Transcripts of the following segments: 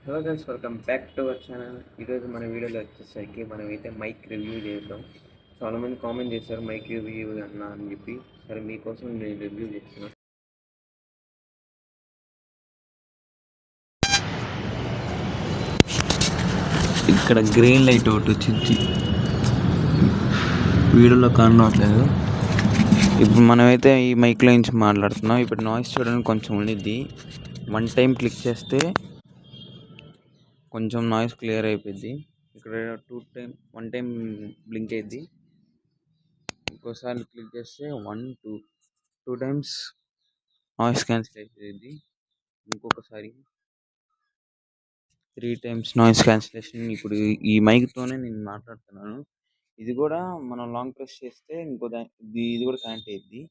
Hello guys, welcome back to our channel. ఈరోజు మన వీడియోలో వచ్చేసరికి మనమైతే మైక్ రివ్యూ చేద్దాం. చాలామంది కామెంట్ చేశారు మైక్ రివ్యూ అన్నా అని చెప్పి. సరే, మీకోసం నేను రివ్యూ చేస్తున్నాను. ఇక్కడ గ్రీన్ లైట్ ఒకటి వచ్చింది, వీడియోలో కనవట్లేదు. ఇప్పుడు మనమైతే ఈ మైక్లో నుంచి మాట్లాడుతున్నాం. ఇప్పుడు నాయిస్ చూడడానికి కొంచెం ఉండిద్ది. టైం క్లిక్ చేస్తే కొంచెం నాయిస్ క్లియర్ అయిపోద్ది. ఇక్కడ టైం బ్లింక్ అయ్యిద్ది. ఇంకోసారి క్లిక్ చేస్తే 2 టైమ్స్ నాయిస్ క్యాన్సిల్ అయిపోయింది. ఇంకొకసారి 3 టైమ్స్ నాయిస్ క్యాన్సిలేషన్. ఇప్పుడు ఈ మైక్తోనే నేను మాట్లాడుతున్నాను. ఇది కూడా మనం లాంగ్ ప్రెస్ చేస్తే ఇది కూడా కనెక్ట్ అయ్యిద్ది.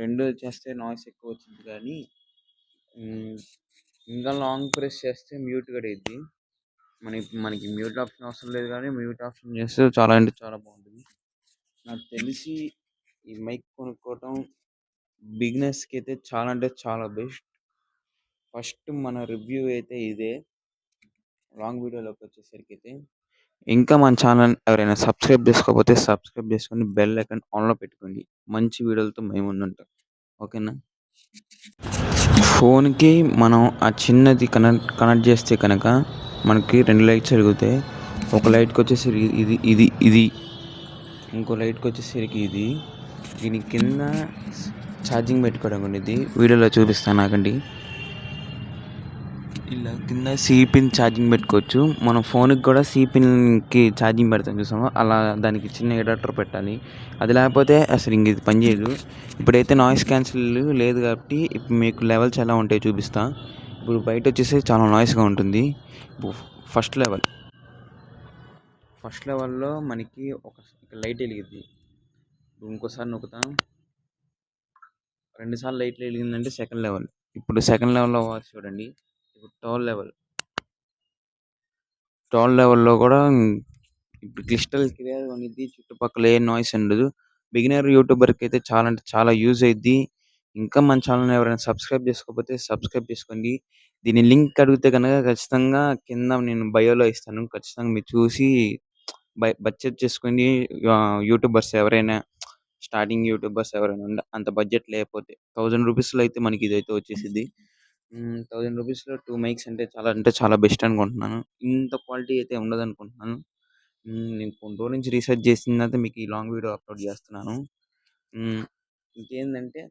2 చేస్తే నాయిస్ ఎక్కువ వచ్చింది, కానీ ఇంకా లాంగ్ ప్రెస్ చేస్తే మ్యూట్ కూడా అయ్యిద్ది. మనకి మ్యూట్ ఆప్షన్ అవసరం లేదు, కానీ మ్యూట్ ఆప్షన్ చేస్తే చాలా అంటే చాలా బాగుంటుంది. నాకు తెలిసి ఈ మైక్ కొనుక్కోవటం బిగినర్స్కి అయితే చాలా అంటే చాలా బెస్ట్. ఫస్ట్ మన రివ్యూ అయితే ఇదే. లాంగ్ వీడియోలోకి వచ్చేసరికి అయితే ఇంకా మన ఛానల్ ఎవరైనా సబ్స్క్రైబ్ చేసుకోకపోతే సబ్స్క్రైబ్ చేసుకొని బెల్ ఐకాన్ ఆన్లో పెట్టుకోండి. మంచి వీడియోలతో మేము ముందుంటాం. ఓకేనా? ఫోన్కి మనం ఆ చిన్నది కనెక్ట్ చేస్తే కనుక మనకి 2 లైట్స్ వెలుగుతాయి. ఒక లైట్కి వచ్చేసరికి ఇది ఇంకో లైట్కి వచ్చేసరికి ఇది. దీని కింద ఛార్జింగ్ పెట్టుకోవడం ఉండేది. వీడియోలో చూపిస్తాను నాకండి. ఇలా కింద సిపిన్ ఛార్జింగ్ పెట్టుకోవచ్చు. మన ఫోన్కి కూడా సిపిన్కి ఛార్జింగ్ పెడతాం చూసాము, అలా దానికి చిన్న అడాప్టర్ పెట్టాలి. అది లేకపోతే అసలు ఇంక ఇది పనిచేయదు. ఇప్పుడైతే నాయిస్ క్యాన్సిల్ లేదు కాబట్టి ఇప్పుడు మీకు లెవెల్స్ ఎలా ఉంటాయో చూపిస్తా. ఇప్పుడు బయట వచ్చేసి చాలా నాయిస్గా ఉంటుంది. ఫస్ట్ లెవెల్లో మనకి ఒక లైట్ వెలిగింది. ఇంకోసారి నొక్కుతాం, 2 సార్లు లైట్ వెలిగిందంటే సెకండ్ లెవెల్. ఇప్పుడు సెకండ్ లెవెల్లో చూడండి. ఇప్పుడు థర్డ్ లెవెల్లో కూడా ఇప్పుడు క్రిస్టల్ క్లియర్ అనేది, చుట్టుపక్కల ఏ నాయిస్ ఉండదు. బిగినర్ యూట్యూబర్కి అయితే చాలా అంటే చాలా యూజ్ అయ్యిద్ది. ఇంకా మన ఛానల్ ఎవరైనా సబ్స్క్రైబ్ చేసుకోకపోతే సబ్స్క్రైబ్ చేసుకోండి. దీని లింక్ అడిగితే కనుక ఖచ్చితంగా కింద నేను బయోలో ఇస్తాను. ఖచ్చితంగా మీరు చూసి బడ్జెట్ చేసుకొని యూట్యూబర్స్ ఎవరైనా స్టార్టింగ్ యూట్యూబర్స్ ఎవరైనా అంత బడ్జెట్ లేకపోతే 1000 రూపీస్లో అయితే మనకి ఇదైతే వచ్చేసిద్ది. 1000 రూపీస్లో 2 మైక్స్ అంటే చాలా బెస్ట్ అనుకుంటున్నాను. ఇంత క్వాలిటీ అయితే ఉండదు అనుకుంటున్నాను. నేను కొన్ని రోజుల నుంచి రీసెర్చ్ చేసిన తర్వాత మీకు ఈ లాంగ్ వీడియో అప్లోడ్ చేస్తున్నాను. ఇంకేంటంటే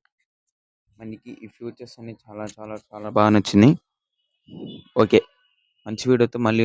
మనకి ఈ ఫ్యూచర్స్ అన్ని చాలా చాలా చాలా బాగా నచ్చినాయి. ఓకే, మంచి వీడియోతో మళ్ళీ